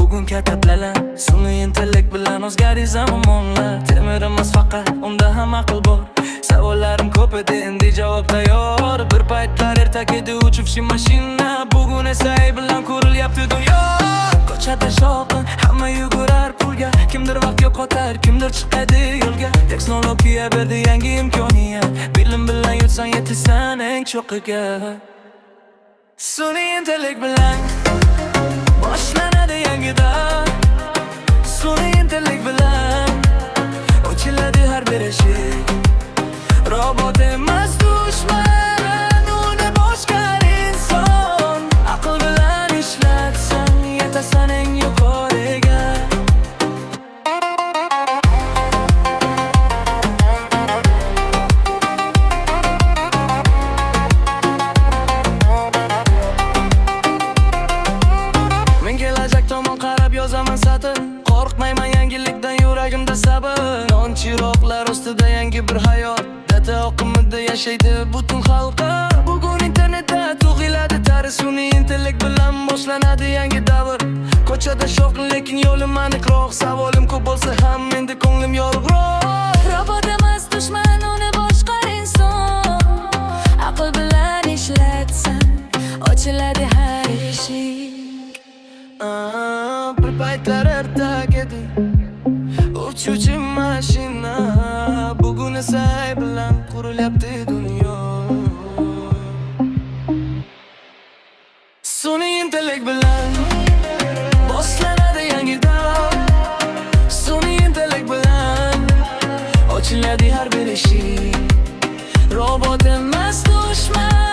bugun katablalar. Sun'iy intellekt bilan o'zgardi zamonlar. Temirimiz faqat, unda ham aql bor. Savollarim ko'p edi, endi javob tayyor. Bir paytlar ertak edi uchuvchi mashina, bugun esa ay bilan qurilyapti dunyo. Ko'chada shovqin, hamma yugurar pulga. Kimdir vaqt yo'qotar, kimdir chiqadi yo'lga. Texnologiya berdi yangi imkoniyat, bilim bilan yutsang yetasan eng cho'qiga. Sun'iy intellekt bilan boshlanadi yangi dahr. Sun'iy intellekt bilan ochiladi har bir eshik. Robot emas dushman, uni boshqar inson. Aql bilan ishlatsang yetasan eng yuqoriga. Men kelajak tomon qarab yozaman satr. Qo'rqmayman yangilikdan, yuragimda sabr. Non chiroqlar ustida yangi bir hayot. Data oqimida yashaydi butun xalqi. Bugun internetda tug'iladi tarix. Sun'iy intellekt bilan boshlanadi yangi davr. Ko'chada shovqin, lekin yo'lim aniqroq. Savolim ko'p bo'lsa ham endi ko'nglim yorug'roq. Robot emas dushman, uni boshqar inson. Aql bilan ishlatsang ochiladi har eshik. Bir paytlar ertak edi uchuvchi mashina, bugun esa ay bilan qurilyapti dunyo. Sun'iy intellekt bilan boshlanadi yangi davr. Sun'iy intellekt bilan ochiladi har bir eshik. Robot emas dushman,